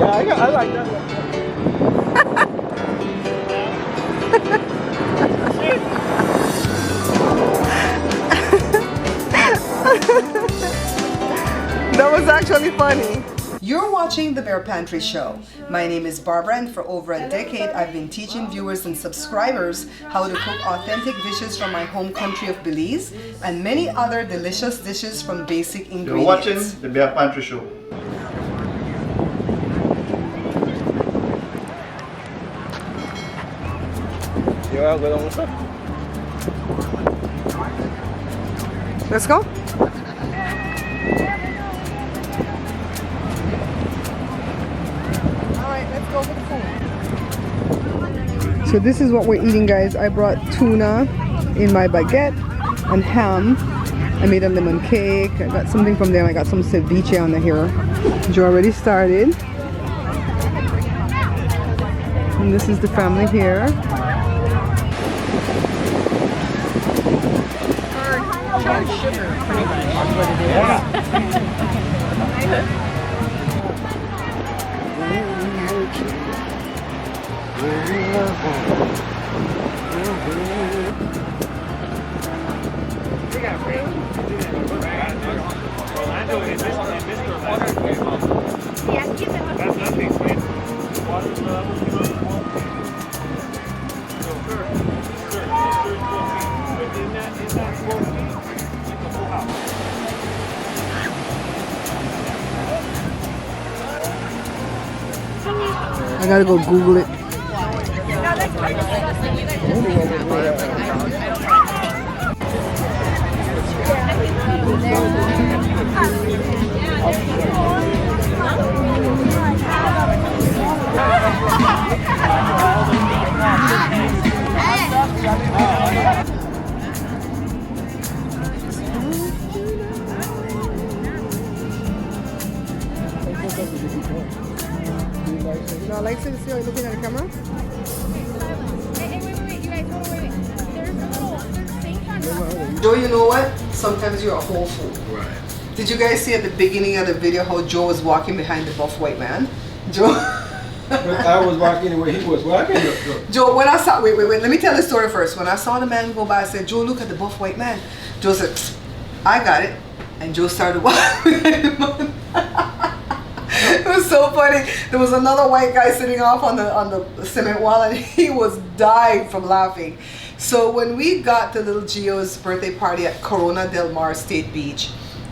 I like that one. That was actually funny. You're watching the Bear Pantry Show. My name is Barbara, and for over a decade I've been teaching viewers and subscribers how to cook authentic dishes from my home country of Belize and many other delicious dishes from basic ingredients. You're watching the Bear Pantry Show. Let's go. Let's go for the food. So this is what we're eating, guys. I brought tuna in my baguette and ham. I made a lemon cake. I got something from them. I got some ceviche on the here. Joe already started. And this is the family here. Sugar, pretty much, is what it is. I gotta go Google it. No, like to see, are you looking at the camera? Hey, wait, you guys, hold on, wait. There's a little sink on top. Joe, you know what? Sometimes you're a whole fool. Right. Did you guys see at the beginning of the video how Joe was walking behind the buff white man? Joe? I was walking the way he was walking. Joe, when I saw, wait, let me tell the story first. When I saw the man go by, I said, Joe, look at the buff white man. Joe said, I got it. And Joe started walking behind the man. It was so funny. There was another white guy sitting off on the cement wall, and he was dying from laughing. So when we got to little Gio's birthday party at Corona Del Mar State Beach,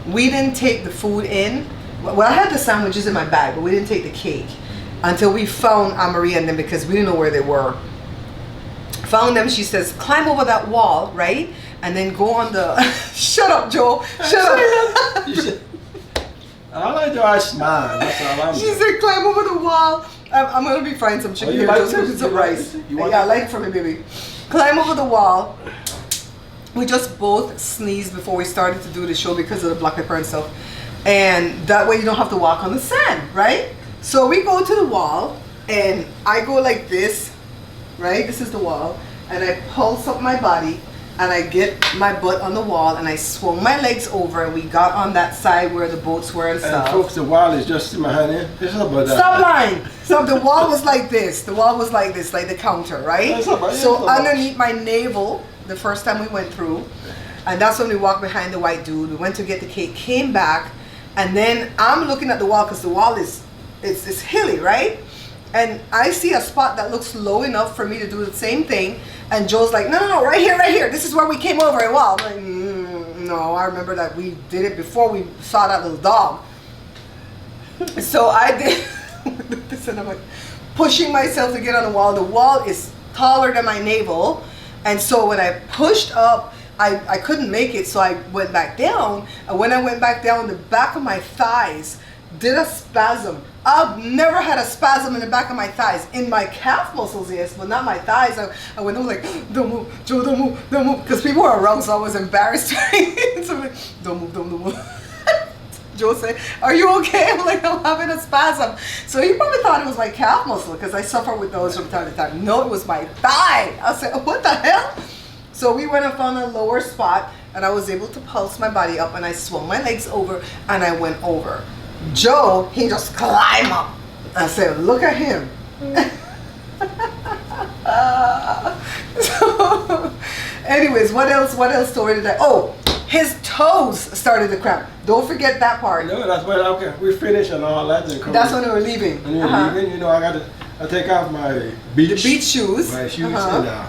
we didn't take the food in. Well, I had the sandwiches in my bag, but we didn't take the cake until we found Anne-Marie and them, because we didn't know where they were. Found them. She says, climb over that wall, right? And then go on the... Shut up, Joe. Shut up. I like to smile. That's all I'm She doing. said, climb over the wall. I'm going to be frying some chicken you here. like Just this? cooking some You like rice. this? You want Yeah, I this? like it for me, baby. Climb over the wall. We just both sneezed before we started to do the show because of the black pepper and stuff. And that way you don't have to walk on the sand, right? So we go to the wall, and I go like this, right? This is the wall. And I pulse up my body, and I get my butt on the wall, and I swung my legs over, and we got on that side where the boats were and And stuff. folks, the wall is just behind it. It's about that. Stop lying. So the wall was like this. The wall was like this, like the counter, right? That's about it. So That's about it. underneath my navel, the first time we went through, and that's when we walked behind the white dude. We went to get the cake, came back, and then I'm looking at the wall because the wall is it's hilly, right? And I see a spot that looks low enough for me to do the same thing. And Joe's like, no, right here. This is where we came over a wall. I'm like, no, I remember that we did it before we saw that little dog. So I did this, and I'm like pushing myself to get on the wall. The wall is taller than my navel. And so when I pushed up, I couldn't make it, so I went back down. And when I went back down, the back of my thighs did a spasm. I've never had a spasm in the back of my thighs. In my calf muscles, yes, but not my thighs. I went over like, don't move, Joe, don't move. Because people were around, so I was embarrassed. So I'm like, don't move. Joe said, are you okay? I'm like, I'm having a spasm. So he probably thought it was my calf muscle, because I suffer with those from time to time. No, it was my thigh. I said, what the hell? So we went up on a lower spot, and I was able to pulse my body up, and I swung my legs over, and I went over. Joe, he just climbed up. I said, look at him. So, anyways, what else story did I? Oh, his toes started to cramp. Don't forget that part. No, that's when okay, we finished and all that. And That's when we were leaving. And you're leaving, you know, I take off my beach shoes. My shoes and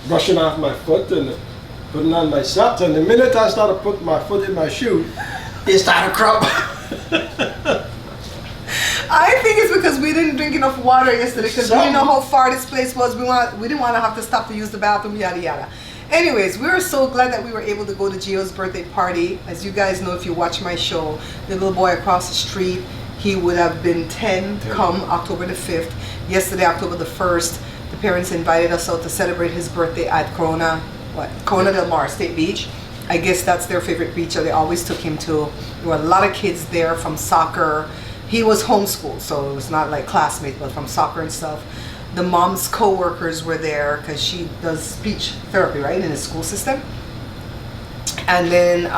brushing off my foot and putting on my socks. And the minute I started putting my foot in my shoe, it started crumbling. I think it's because we didn't drink enough water yesterday because we didn't know how far this place was. We didn't want to have to stop to use the bathroom, yada yada. Anyways, we were so glad that we were able to go to Gio's birthday party. As you guys know, if you watch my show, the little boy across the street, he would have been 10 come October the 5th. Yesterday, October the 1st, the parents invited us out to celebrate his birthday at Corona del Mar State Beach. I guess that's their favorite beach that they always took him to. There were a lot of kids there from soccer. He was homeschooled, so it was not like classmates, but from soccer and stuff. The mom's co-workers were there because she does speech therapy, right, in the school system. And then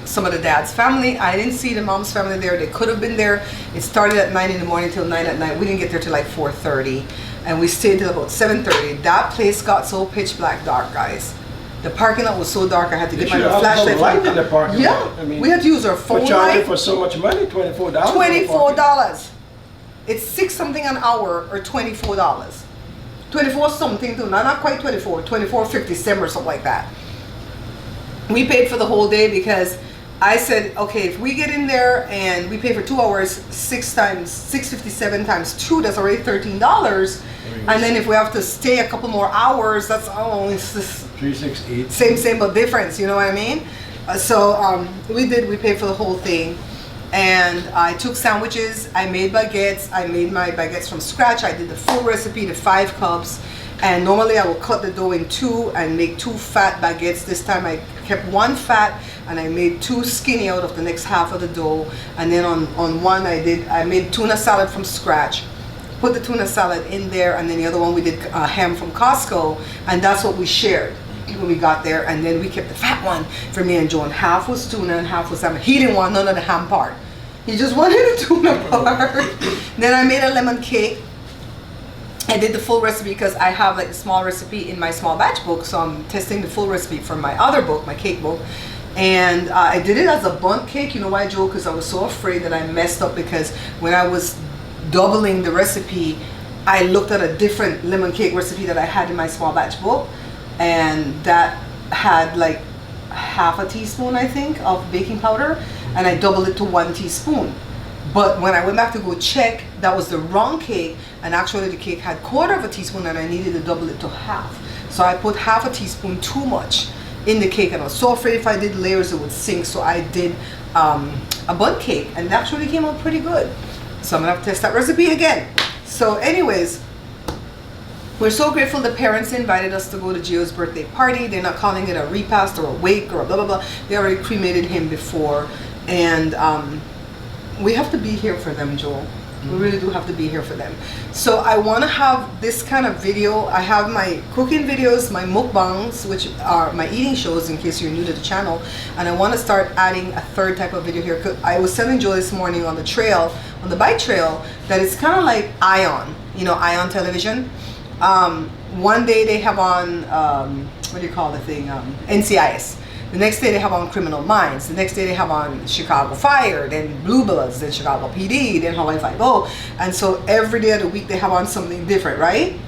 some of the dad's family. I didn't see the mom's family there. They could have been there. It started at 9 in the morning till 9 at night. We didn't get there till like 4:30, and we stayed till about 7:30. That place got so pitch black dark, guys. The parking lot was so dark. I had to get my flashlight. Light in the parking lot. I mean, we had to use our phone for charging light. for so much money, $24. $24. It's $6 something an hour or $24. 24 something too. Not quite 24. 24.57 or something like that. We paid for the whole day because I said, okay, if we get in there and we pay for 2 hours, 657 times 2, that's already $13. And then if we have to stay a couple more hours, that's it's just 368. Same but difference, you know what I mean? We paid for the whole thing. And I took sandwiches, I made baguettes, I made my baguettes from scratch. I did the full recipe, the 5 cups. And normally I will cut the dough in 2 and make 2 fat baguettes. This time I kept 1 fat and I made 2 skinny out of the next half of the dough. And then on one I made tuna salad from scratch. Put the tuna salad in there, and then the other one we did ham from Costco, and that's what we shared when we got there. And then we kept the fat one for me and Joan. Half was tuna and half was salmon. He didn't want none of the ham part. He just wanted the tuna part. Then I made a lemon cake. I did the full recipe because I have like the small recipe in my small batch book, so I'm testing the full recipe from my other book, my cake book. And I did it as a bundt cake. You know why, Joe? Because I was so afraid that I messed up, because when I was doubling the recipe, I looked at a different lemon cake recipe that I had in my small batch book, and that had like half a teaspoon, I think, of baking powder, and I doubled it to 1 teaspoon. But when I went back to go check, that was the wrong cake, and actually the cake had 1/4 teaspoon, and I needed to double it to half. So I put half a teaspoon too much in the cake, and I was so afraid if I did layers it would sink. So I did a bundt cake, and it actually came out pretty good. So I'm gonna have to test that recipe again. So anyways, we're so grateful the parents invited us to go to Gio's birthday party. They're not calling it a repast or a wake or a blah blah blah. They already cremated him before, and we have to be here for them, Joel. We really do have to be here for them. So I want to have this kind of video. I have my cooking videos, my mukbangs, which are my eating shows in case you're new to the channel, and I want to start adding a 3rd type of video here. I was telling Joel this morning on the trail, on the bike trail, that it's kind of like Ion, you know, Ion television. One day they have on what do you call the thing, NCIS. The next day they have on Criminal Minds. The next day they have on Chicago Fire, then Blue Bloods, then Chicago PD, then Hawaii Five-0. And so every day of the week they have on something different, right?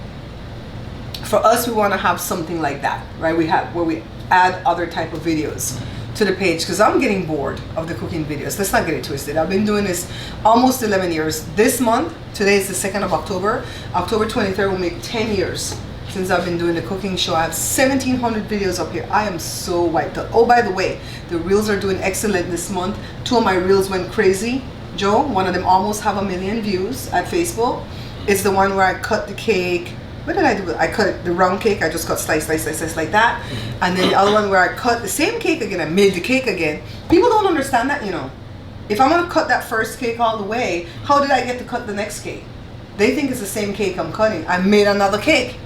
For us, we want to have something like that, right? Where we add other type of videos to the page, because I'm getting bored of the cooking videos. Let's not get it twisted. I've been doing this almost 11 years. This month, today is the 2nd of October. October 23rd will make 10 years since I've been doing the cooking show. I have 1,700 videos up here. I am so wiped out. Oh, by the way, the reels are doing excellent this month. 2 of my reels went crazy. Joe, one of them almost have 1 million views at Facebook. It's the one where I cut the cake. What did I do? I cut the round cake. I just cut slice like that. And then the other one where I cut the same cake again. I made the cake again. People don't understand that, you know. If I'm gonna cut that first cake all the way, how did I get to cut the next cake? They think it's the same cake I'm cutting. I made another cake.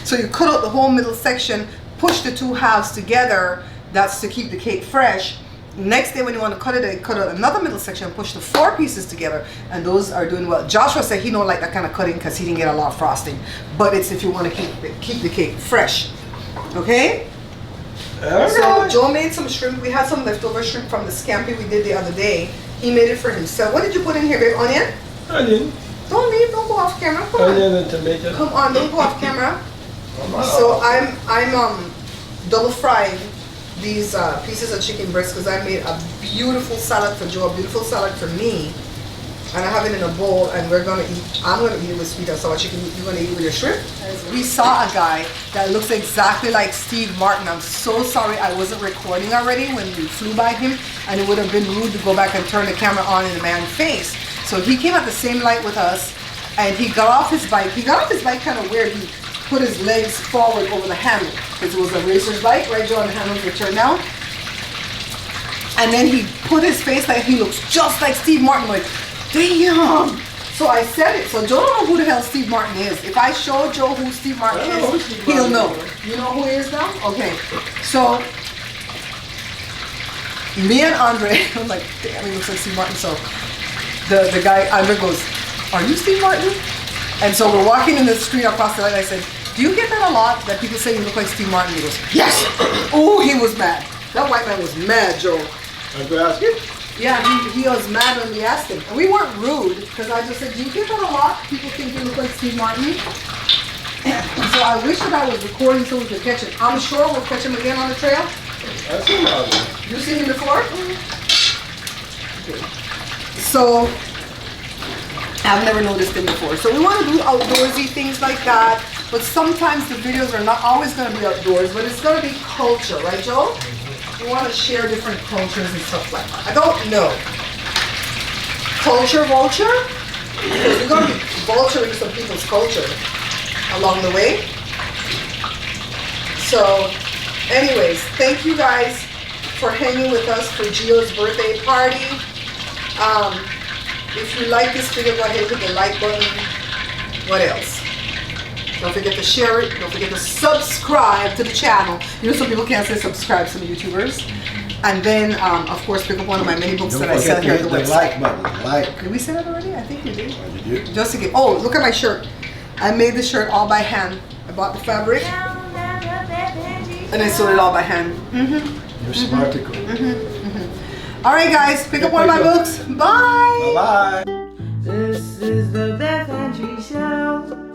So you cut out the whole middle section, push the 2 halves together. That's to keep the cake fresh. Next day when you want to cut it, I cut out another middle section and push the 4 pieces together, and those are doing well. Joshua said he don't like that kind of cutting because he didn't get a lot of frosting, but it's if you want to keep the cake fresh. Okay? So Joe made some shrimp. We had some leftover shrimp from the scampi we did the other day. He made it for himself. What did you put in here, babe? Onion? Onion. Don't leave, don't go off camera. Come on. Onion and tomato. Come on, don't go off camera. So I'm double frying these pieces of chicken breast because I made a beautiful salad for Joe, a beautiful salad for me, and I have it in a bowl, and we're gonna eat. I'm gonna eat it with sweet and sour chicken. You're gonna eat it with your shrimp. We saw a guy that looks exactly like Steve Martin. I'm so sorry I wasn't recording already when we flew by him, and it would have been rude to go back and turn the camera on in the man's face. So he came at the same light with us, and he got off his bike. He got off his bike kind of weird. He put his legs forward over the handle because it was a racer's bike, right, Joe? And the handles were turned down. And then he put his face like he looks just like Steve Martin. Like, damn. So I said it. So Joe don't know who the hell Steve Martin is. If I show Joe who Steve Martin is, he'll know. You know who he is now? Okay. So me and Andre, I'm like, damn, he looks like Steve Martin. So the guy, Andre goes, are you Steve Martin? And so we're walking in the street across the light. I said, do you get that a lot, that people say you look like Steve Martin? He goes, yes. Oh, he was mad. That white man was mad, Joe. Did I ask you? Yeah, he was mad when we asked him. And we weren't rude, because I just said, do you get that a lot? People think you look like Steve Martin. So I wish that I was recording so we could catch him. I'm sure we'll catch him again on the trail. I've seen him. You've seen him before? Okay. So I've never noticed him before. So we want to do outdoorsy things like that, but sometimes the videos are not always going to be outdoors, but it's going to be culture, right, Joe? We want to share different cultures and stuff like that. I don't know. Culture vulture? Because we're going to be vulturing some people's culture along the way. So, anyways, thank you guys for hanging with us for Gio's birthday party. If you like this video, go ahead and hit the like button. What else? Don't forget to share it. Don't forget to subscribe to the channel. You know, some people can't say subscribe, some YouTubers. And then, of course, pick up one of my many books that I sell here at the website. Like button. Like. Did we say that already? I think we did. Oh, you did? Just to get. Oh, look at my shirt. I made the shirt all by hand. I bought the fabric and I sewed it all by hand. You're smart to cook. All right, guys, pick up one of my books. Bye. Bye bye. This is the Beth and Tree Show.